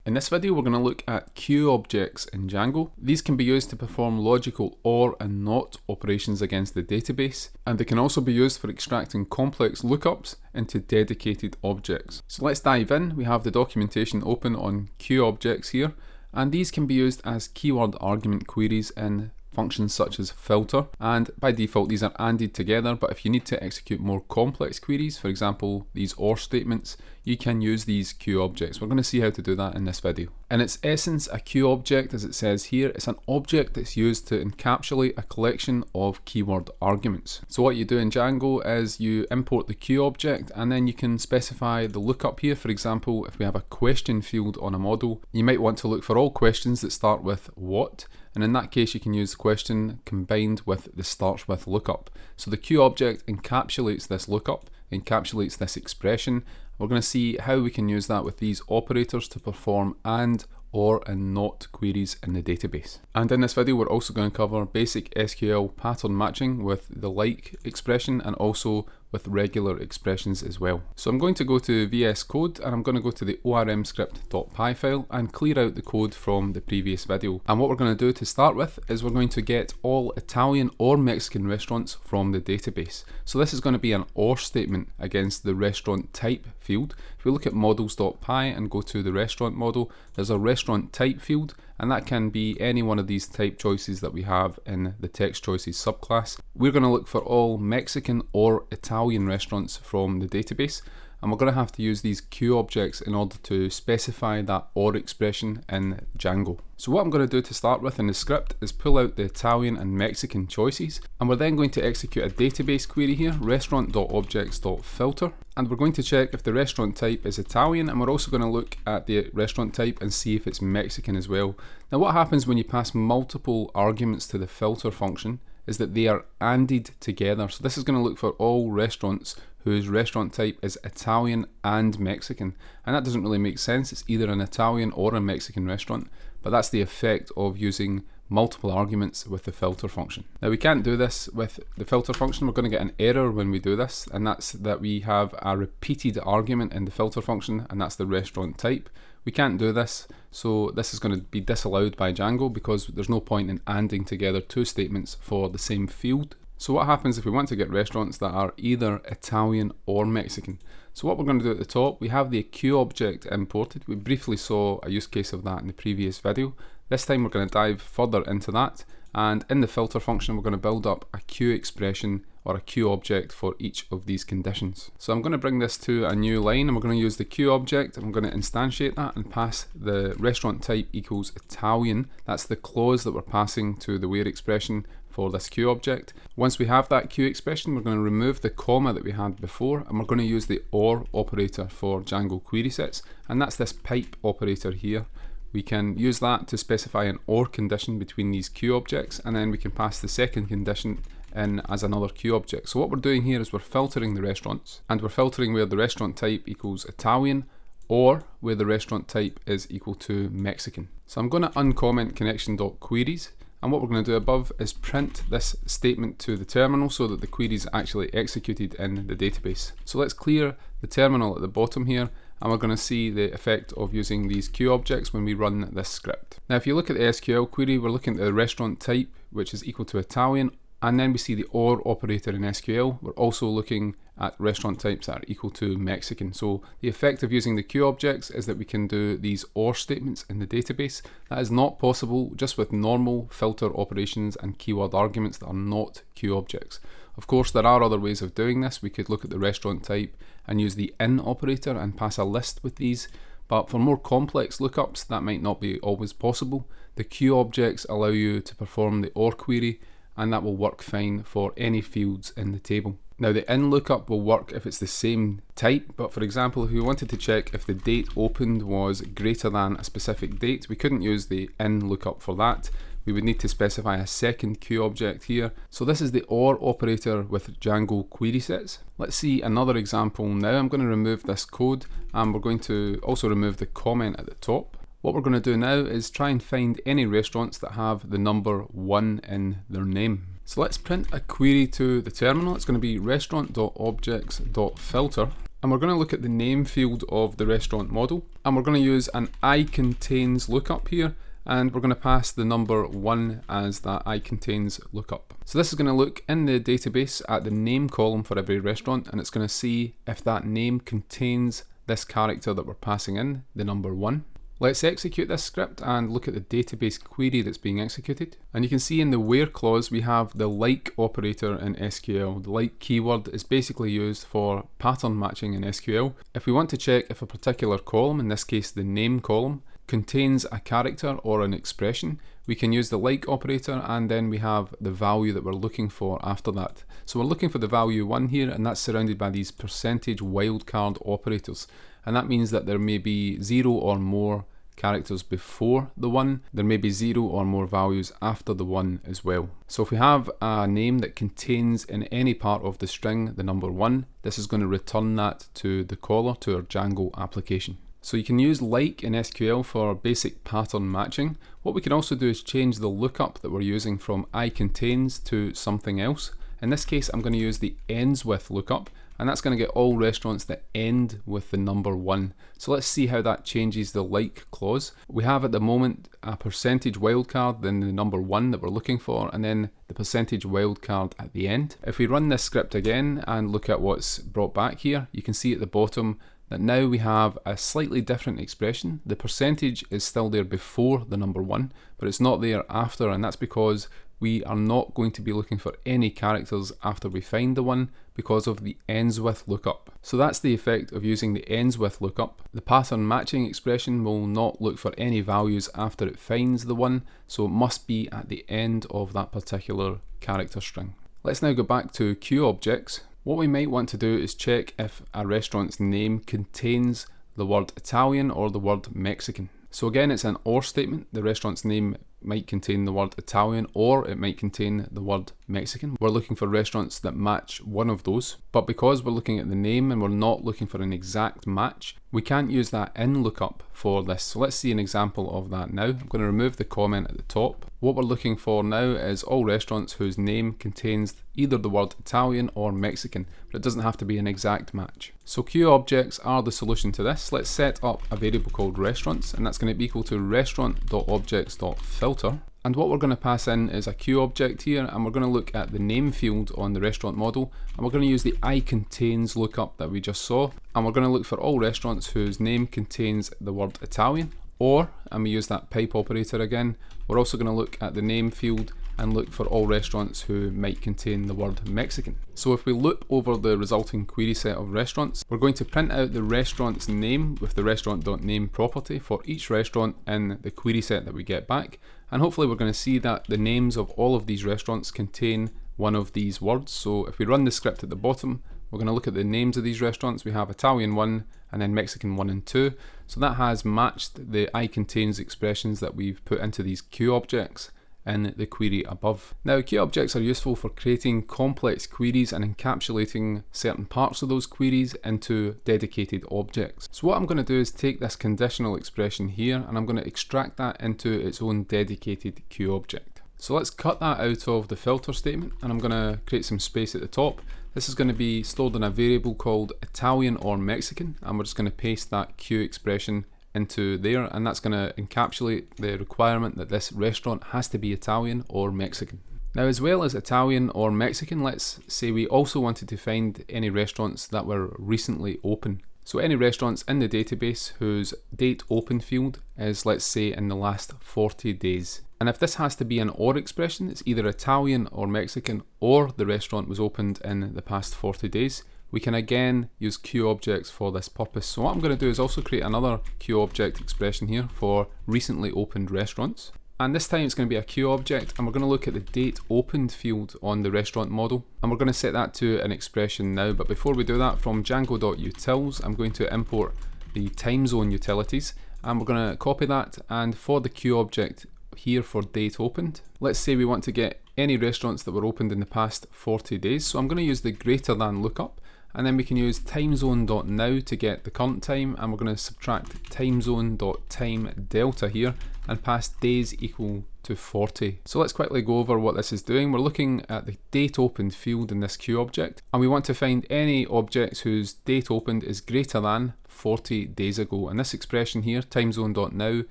In this video we're going to look at 𝗬objects in Django. These can be used to perform logical OR and NOT operations against the database, and they can also be used for extracting complex lookups into dedicated objects. So let's dive in. We have the documentation open on 𝗬objects here, and these can be used as keyword argument queries in functions such as filter, and by default these are ANDed together, but if you need to execute more complex queries, for example these OR statements, you can use these 𝗬objects. We're going to see how to do that in this video. In its essence, a 𝗬object, as it says here, is an object that's used to encapsulate a collection of keyword arguments. So what you do in Django is you import the 𝗬object, and then you can specify the lookup here. For example, if we have a question field on a model, you might want to look for all questions that start with what, and in that case you can use question combined with the starts with lookup. So the 𝗬object encapsulates this lookup, encapsulates this expression. We're going to see how we can use that with these operators to perform AND, OR and NOT queries in the database. And in this video we're also going to cover basic SQL pattern matching with the like expression and also with regular expressions as well. So I'm going to go to VS Code and I'm going to go to the 𝗬nci𝗰𝗶𝗹 file and clear out the code from the previous video. And what we're going to do to start with is we're going to get all Italian or Mexican restaurants from the database. So this is going to be an OR statement against the restaurant type field. If we look at models.py and go to the restaurant model, there's a restaurant type field, and that can be any one of these type choices that we have in the text choices subclass. We're going to look for all Mexican or Italian restaurants from the database, and we're going to have to use these 𝗬objects in order to specify that OR expression in Django. So what I'm going to do to start with in the script is pull out the Italian and Mexican choices, and we're then going to execute a database query here, restaurant.objects.filter, and we're going to check if the restaurant type is Italian, and we're also going to look at the restaurant type and see if it's Mexican as well. Now what happens when you pass multiple arguments to the filter function is that they are ANDed together. So this is going to look for all restaurants whose restaurant type is Italian and Mexican, and that doesn't really make sense. It's either an Italian or a Mexican restaurant, but that's the effect of using multiple arguments with the filter function. Now we can't do this with the filter function. We're going to get an error when we do this, and that's that we have a repeated argument in the filter function, and that's the restaurant type. We can't do this, so this is going to be disallowed by Django because there's no point in ANDing together two statements for the same field. So what happens if we want to get restaurants that are either Italian or Mexican? So what we're going to do at the top, we have the 𝗬object imported. We briefly saw a use case of that in the previous video. This time we're going to dive further into that, and in the filter function we're going to build up a 𝗬 expression or a 𝗬object for each of these conditions. So I'm going to bring this to a new line, and we're going to use the 𝗬object, and I'm going to instantiate that and pass the restaurant type equals Italian. That's the clause that we're passing to the where expression for this 𝗬object. Once we have that 𝗬 expression, we're going to remove the comma that we had before, and we're going to use the OR operator for Django query sets, and that's this pipe operator here. We can use that to specify an OR condition between these 𝗬objects, and then we can pass the second condition in as another 𝗬object. So what we're doing here is we're filtering the restaurants, and we're filtering where the restaurant type equals Italian or where the restaurant type is equal to Mexican. So I'm going to uncomment connection.queries, and what we're going to do above is print this statement to the terminal so that the query is actually executed in the database. So let's clear the terminal at the bottom here, and we're going to see the effect of using these 𝗬objects when we run this script. Now if you look at the SQL query, we're looking at the restaurant type, which is equal to Italian, and then we see the OR operator in SQL. We're also looking at restaurant types that are equal to Mexican. So the effect of using the 𝗬objects is that we can do these OR statements in the database. That is not possible just with normal filter operations and keyword arguments that are not 𝗬objects. Of course, there are other ways of doing this. We could look at the restaurant type and use the in operator and pass a list with these, but for more complex lookups that might not be always possible. The 𝗬objects allow you to perform the OR query, and that will work fine for any fields in the table. Now the in lookup will work if it's the same type, but for example if we wanted to check if the date opened was greater than a specific date, we couldn't use the in lookup for that. We would need to specify a second 𝗬object here. So this is the OR operator with Django query sets. Let's see another example now. I'm going to remove this code, and we're going to also remove the comment at the top. What we're going to do now is try and find any restaurants that have the number 1 in their name. So let's print a query to the terminal. It's going to be restaurant.objects.filter, and we're going to look at the name field of the restaurant model, and we're going to use an icontains lookup here, and we're going to pass the number 1 as that icontains lookup. So this is going to look in the database at the name column for every restaurant, and it's going to see if that name contains this character that we're passing in, the number 1. Let's execute this script and look at the database query that's being executed. And you can see in the where clause we have the like operator in SQL. The like keyword is basically used for pattern matching in SQL. If we want to check if a particular column, in this case the name column, contains a character or an expression, we can use the like operator, and then we have the value that we're looking for after that. So we're looking for the value 1 here, and that's surrounded by these percentage wildcard operators. And that means that there may be 0 or more characters before the 1, there may be 0 or more values after the 1 as well. So if we have a name that contains in any part of the string the number 1, this is going to return that to the caller, to our Django application. So you can use like in SQL for basic pattern matching. What we can also do is change the lookup that we're using from icontains to something else. In this case I'm going to use the endswith lookup, and that's going to get all restaurants that end with the number 1. So let's see how that changes the like clause. We have at the moment a percentage wildcard, then the number 1 that we're looking for, and then the percentage wildcard at the end. If we run this script again and look at what's brought back here, you can see at the bottom that now we have a slightly different expression. The percentage is still there before the number 1, but it's not there after, and that's because we are not going to be looking for any characters after we find the 1 because of the endswith lookup. So that's the effect of using the endswith lookup. The pattern matching expression will not look for any values after it finds the 1, so it must be at the end of that particular character string. Let's now go back to 𝗬𝗍objects. What we might want to do is check if a restaurant's name contains the word Italian or the word Mexican. So again, it's an OR statement. The restaurant's name might contain the word Italian, or it might contain the word Mexican. We're looking for restaurants that match one of those, but because we're looking at the name and we're not looking for an exact match, we can't use that in lookup for this. So let's see an example of that now. I'm going to remove the comment at the top. What we're looking for now is all restaurants whose name contains either the word Italian or Mexican, but it doesn't have to be an exact match. So 𝗬𝗍objects are the solution to this. Let's set up a variable called restaurants, and that's going to be equal to restaurant.objects.filter. And what we're going to pass in is a 𝗬𝗍object here, and we're going to look at the name field on the restaurant model, and we're going to use the icontains lookup that we just saw, and we're going to look for all restaurants whose name contains the word Italian, or, and we use that pipe operator again, we're also going to look at the name field and look for all restaurants who might contain the word Mexican. So if we loop over the resulting query set of restaurants, we're going to print out the restaurant's name with the restaurant.name property for each restaurant in the query set that we get back, and hopefully we're going to see that the names of all of these restaurants contain one of these words. So if we run the script at the bottom, we're going to look at the names of these restaurants. We have Italian 1 and then Mexican 1 and 2. So that has matched the icontains expressions that we've put into these 𝗬𝗍objects in the query above. Now 𝗬𝗍objects are useful for creating complex queries and encapsulating certain parts of those queries into dedicated objects. So what I'm going to do is take this conditional expression here and I'm going to extract that into its own dedicated 𝗬𝗍object. So let's cut that out of the filter statement, and I'm going to create some space at the top. This is going to be stored in a variable called Italian or Mexican, and we're just going to paste that Q expression into there, and that's going to encapsulate the requirement that this restaurant has to be Italian or Mexican. Now, as well as Italian or Mexican, let's say we also wanted to find any restaurants that were recently open. So any restaurants in the database whose date open field is, let's say, in the last 40 days. And if this has to be an OR expression, it's either Italian or Mexican, or the restaurant was opened in the past 40 days, we can again use 𝗬𝗍objects for this purpose. So what I'm going to do is also create another 𝗬𝗍object expression here for recently opened restaurants. And this time it's going to be a 𝗬𝗍object, and we're going to look at the date opened field on the restaurant model, and we're going to set that to an expression now. But before we do that, from Django.utils, I'm going to import the time zone utilities, and we're going to copy that, and for the 𝗬𝗍object here for date opened, let's say we want to get any restaurants that were opened in the past 40 days. So I'm going to use the greater than lookup, and then we can use timezone.now to get the current time, and we're going to subtract timezone.time delta here and pass days equal to 40. So let's quickly go over what this is doing. We're looking at the date opened field in this queue object, and we want to find any objects whose date opened is greater than 40 days ago. And this expression here, timezone.now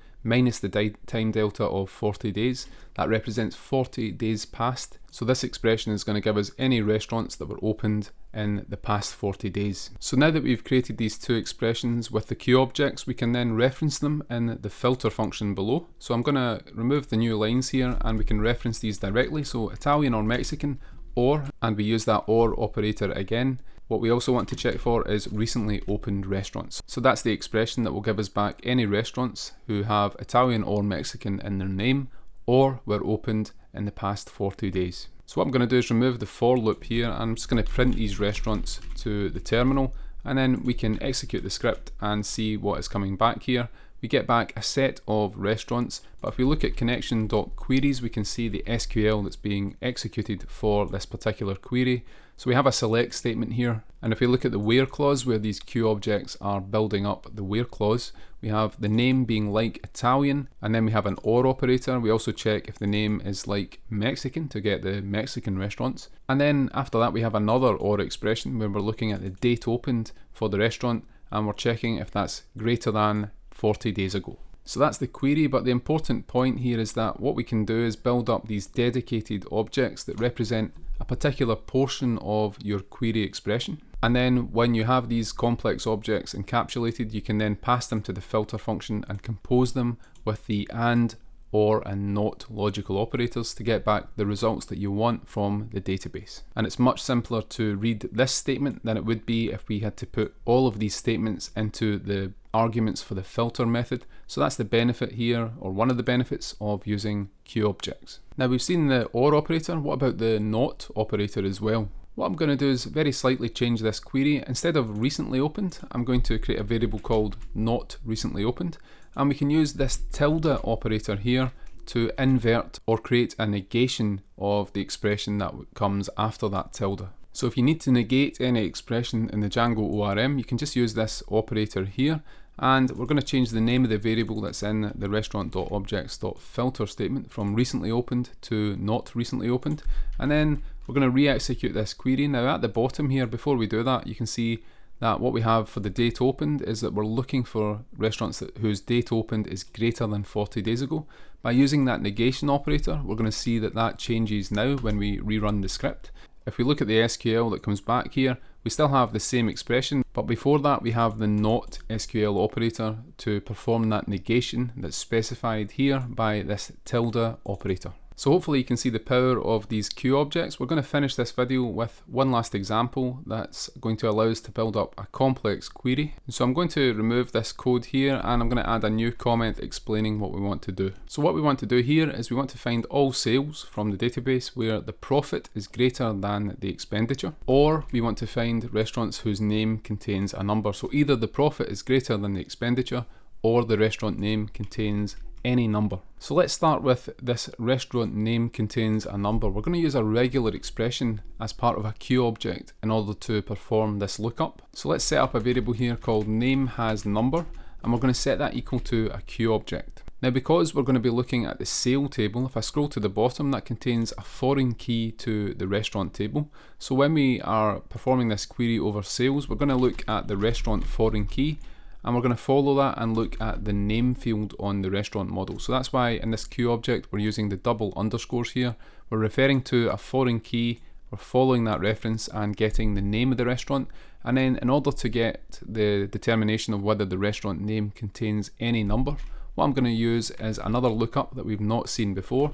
minus the time delta of 40 days, that represents 40 days past. So this expression is going to give us any restaurants that were opened in the past 40 days. So now that we've created these two expressions with the queue objects, we can then reference them in the filter function below. So I'm going to remove the new lines here and we can reference these directly. So Italian or Mexican, or, and we use that or operator again. What we also want to check for is recently opened restaurants. So that's the expression that will give us back any restaurants who have Italian or Mexican in their name or were opened in the past 40 days. So what I'm going to do is remove the for loop here, and I'm just going to print these restaurants to the terminal, and then we can execute the script and see what is coming back here. We get back a set of restaurants, but if we look at connection.queries, we can see the SQL that's being executed for this particular query. So we have a select statement here, and if we look at the where clause where these queue objects are building up the where clause, we have the name being like Italian, and then we have an or operator. We also check if the name is like Mexican to get the Mexican restaurants, and then after that we have another or expression where we're looking at the date opened for the restaurant and we're checking if that's greater than 40 days ago. So that's the query, but the important point here is that what we can do is build up these dedicated objects that represent a particular portion of your query expression. And then when you have these complex objects encapsulated, you can then pass them to the filter function and compose them with the and, or, and not logical operators to get back the results that you want from the database. And it's much simpler to read this statement than it would be if we had to put all of these statements into the arguments for the filter method. So that's the benefit here, or one of the benefits of using queue objects. Now we've seen the or operator. What about the not operator as well? What I'm going to do is very slightly change this query. Instead of recently opened, I'm going to create a variable called not recently opened, and we can use this tilde operator here to invert or create a negation of the expression that comes after that tilde. So if you need to negate any expression in the Django ORM, you can just use this operator here, and we're going to change the name of the variable that's in the restaurant.objects.filter statement from recently opened to not recently opened, and then we're going to re-execute this query. Now at the bottom here, before we do that, you can see that what we have for the date opened is that we're looking for restaurants whose date opened is greater than 40 days ago. By using that negation operator, we're going to see that that changes now when we rerun the script. If we look at the SQL that comes back here, we still have the same expression, but before that we have the not SQL operator to perform that negation that's specified here by this tilde operator. So hopefully you can see the power of these queue objects. We're going to finish this video with one last example that's going to allow us to build up a complex query. So I'm going to remove this code here, and I'm going to add a new comment explaining what we want to do. So what we want to do here is we want to find all sales from the database where the profit is greater than the expenditure, or we want to find restaurants whose name contains a number. So either the profit is greater than the expenditure or the restaurant name contains any number. So let's start with this restaurant name contains a number. We're going to use a regular expression as part of a queue object in order to perform this lookup. So let's set up a variable here called name has number, and we're going to set that equal to a queue object. Now because we're going to be looking at the sale table, if I scroll to the bottom, that contains a foreign key to the restaurant table. So when we are performing this query over sales, we're going to look at the restaurant foreign key, and we're going to follow that and look at the name field on the restaurant model. So that's why in this queue object we're using the double underscores here. We're referring to a foreign key, we're following that reference and getting the name of the restaurant, and then in order to get the determination of whether the restaurant name contains any number, what I'm going to use is another lookup that we've not seen before,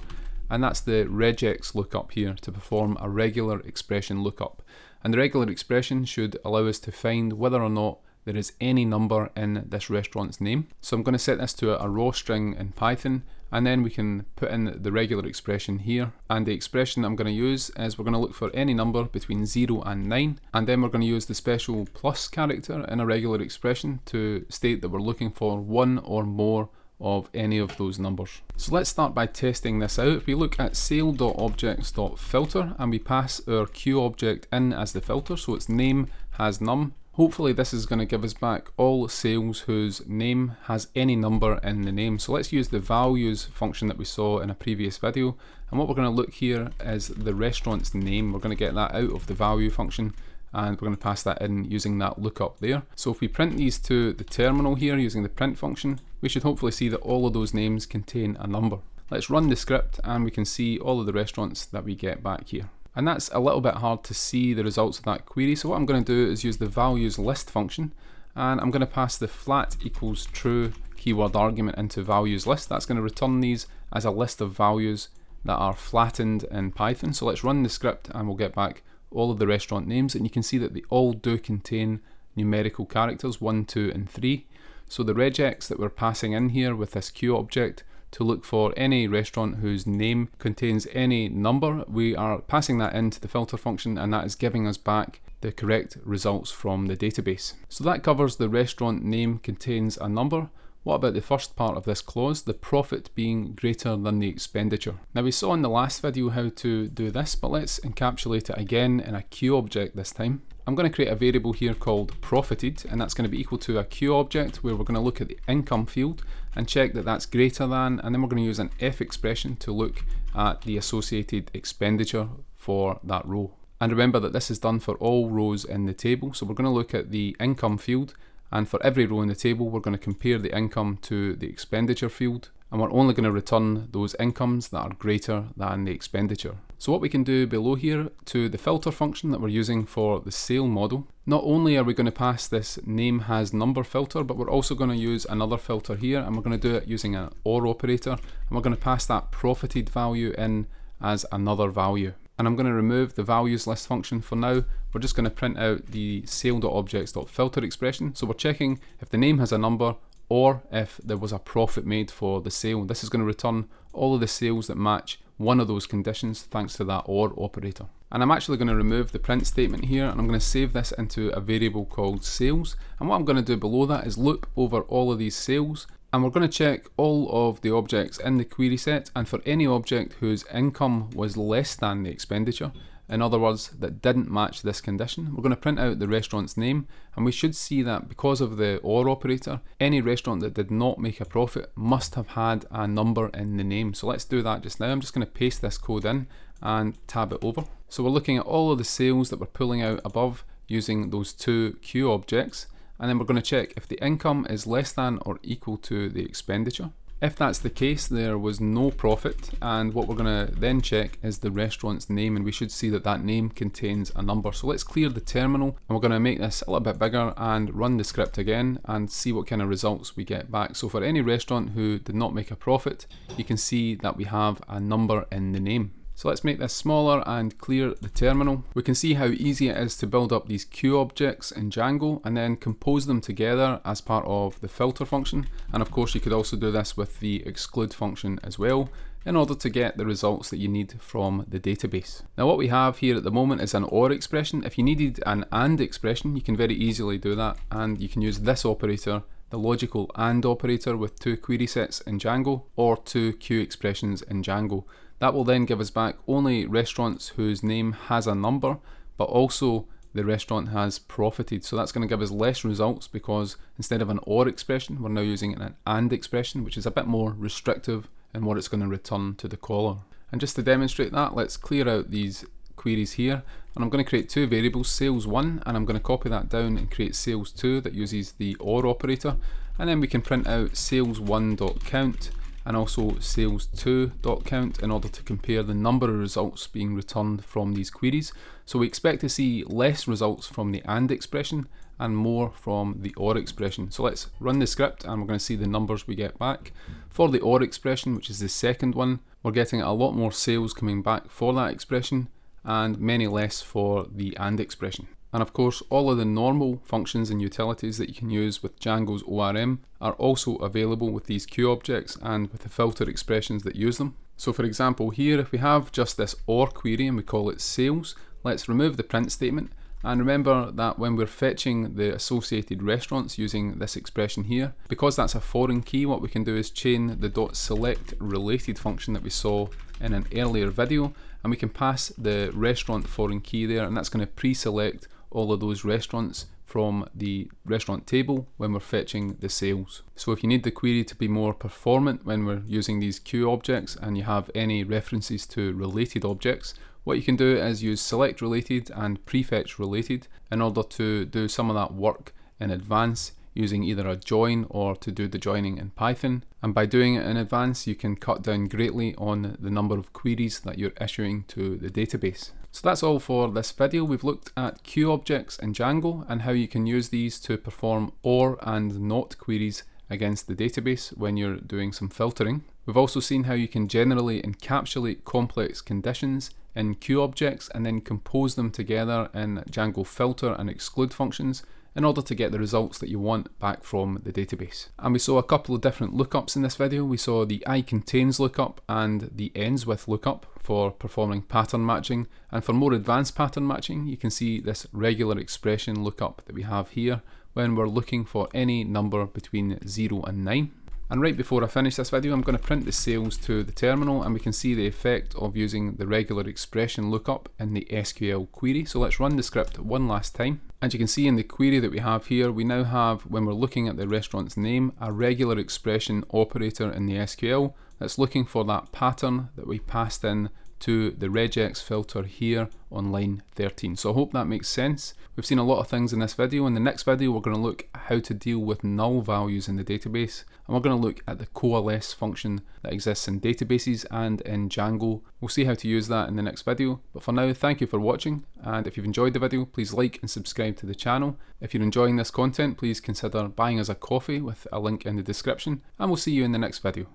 and that's the regex lookup here to perform a regular expression lookup. And the regular expression should allow us to find whether or not there is any number in this restaurant's name. So I'm going to set this to a raw string in Python, and then we can put in the regular expression here. And the expression I'm going to use is we're going to look for any number between 0 and 9, and then we're going to use the special plus character in a regular expression to state that we're looking for one or more of any of those numbers. So let's start by testing this out. If we look at sale.objects.filter and we pass our queue object in as the filter, so its name has num. Hopefully this is going to give us back all sales whose name has any number in the name. So let's use the values function that we saw in a previous video, and what we're going to look here is the restaurant's name. We're going to get that out of the value function and we're going to pass that in using that lookup there. So if we print these to the terminal here using the print function, we should hopefully see that all of those names contain a number. Let's run the script and we can see all of the restaurants that we get back here. And that's a little bit hard to see the results of that query, so what I'm going to do is use the values list function, and I'm going to pass the flat equals true keyword argument into values list. That's going to return these as a list of values that are flattened in Python. So let's run the script and we'll get back all of the restaurant names, and you can see that they all do contain numerical characters 1, 2 and 3. So the regex that we're passing in here with this Q object to look for any restaurant whose name contains any number, we are passing that into the filter function, and that is giving us back the correct results from the database. So that covers the restaurant name contains a number. What about the first part of this clause, the profit being greater than the expenditure? Now we saw in the last video how to do this, but let's encapsulate it again in a Q object this time. I'm going to create a variable here called profited, and that's going to be equal to a Q object where we're going to look at the income field and check that that's greater than, and then we're going to use an if expression to look at the associated expenditure for that row. And remember that this is done for all rows in the table, so we're going to look at the income field, and for every row in the table we're going to compare the income to the expenditure field, and we're only going to return those incomes that are greater than the expenditure. So what we can do below here to the filter function that we're using for the sale model, not only are we going to pass this name has number filter, but we're also going to use another filter here, and we're going to do it using an OR operator, and we're going to pass that profited value in as another value. And I'm going to remove the values list function for now. We're just going to print out the sale.objects.filter expression. So we're checking if the name has a number or if there was a profit made for the sale. This is going to return all of the sales that match one of those conditions thanks to that OR operator. And I'm actually going to remove the print statement here, and I'm going to save this into a variable called sales. And what I'm going to do below that is loop over all of these sales, and we're going to check all of the objects in the query set, and for any object whose income was less than the expenditure, in other words that didn't match this condition, we're going to print out the restaurant's name, and we should see that because of the OR operator, any restaurant that did not make a profit must have had a number in the name. So let's do that just now. I'm just going to paste this code in and tab it over. So we're looking at all of the sales that we're pulling out above using those two Q objects, and then we're going to check if the income is less than or equal to the expenditure. If that's the case, there was no profit, and what we're going to then check is the restaurant's name, and we should see that that name contains a number. So let's clear the terminal, and we're going to make this a little bit bigger and run the script again and see what kind of results we get back. So for any restaurant who did not make a profit, you can see that we have a number in the name. So let's make this smaller and clear the terminal. We can see how easy it is to build up these Q objects in Django and then compose them together as part of the filter function. And of course you could also do this with the exclude function as well in order to get the results that you need from the database. Now what we have here at the moment is an OR expression. If you needed an AND expression, you can very easily do that, and you can use this operator, the logical AND operator, with two query sets in Django or two Q expressions in Django. That will then give us back only restaurants whose name has a number, but also the restaurant has profited. So that's going to give us less results because instead of an OR expression, we're now using an AND expression, which is a bit more restrictive in what it's going to return to the caller. And just to demonstrate that, let's clear out these queries here, and I'm going to create two variables, sales1, and I'm going to copy that down and create sales2 that uses the OR operator, and then we can print out sales1.count and also sales2.count in order to compare the number of results being returned from these queries. So we expect to see less results from the AND expression and more from the OR expression. So let's run the script and we're going to see the numbers we get back. For the OR expression, which is the second one, we're getting a lot more sales coming back for that expression and many less for the AND expression. And of course, all of the normal functions and utilities that you can use with Django's ORM are also available with these Q objects and with the filter expressions that use them. So for example here, if we have just this OR query and we call it sales, let's remove the print statement. And remember that when we're fetching the associated restaurants using this expression here, because that's a foreign key, what we can do is chain the .selectRelated function that we saw in an earlier video, and we can pass the restaurant foreign key there, and that's going to pre-select all of those restaurants from the restaurant table when we're fetching the sales. So if you need the query to be more performant when we're using these Q objects and you have any references to related objects, what you can do is use select related and prefetch related in order to do some of that work in advance using either a join or to do the joining in Python. And by doing it in advance, you can cut down greatly on the number of queries that you're issuing to the database. So that's all for this video. We've looked at Q objects in Django and how you can use these to perform OR and NOT queries against the database when you're doing some filtering. We've also seen how you can generally encapsulate complex conditions in Q objects and then compose them together in Django filter and exclude functions in order to get the results that you want back from the database. And we saw a couple of different lookups in this video. We saw the icontains lookup and the endswith lookup for performing pattern matching. And for more advanced pattern matching, you can see this regular expression lookup that we have here when we're looking for any number between 0 and 9. And right before I finish this video, I'm going to print the sales to the terminal and we can see the effect of using the regular expression lookup in the SQL query. So let's run the script one last time. As you can see in the query that we have here, we now have, when we're looking at the restaurant's name, a regular expression operator in the SQL that's looking for that pattern that we passed in to the regex filter here on line 13. So I hope that makes sense. We've seen a lot of things in this video. In the next video, we're going to look at how to deal with null values in the database. And we're going to look at the coalesce function that exists in databases and in Django. We'll see how to use that in the next video. But for now, thank you for watching. And if you've enjoyed the video, please like and subscribe to the channel. If you're enjoying this content, please consider buying us a coffee with a link in the description. And we'll see you in the next video.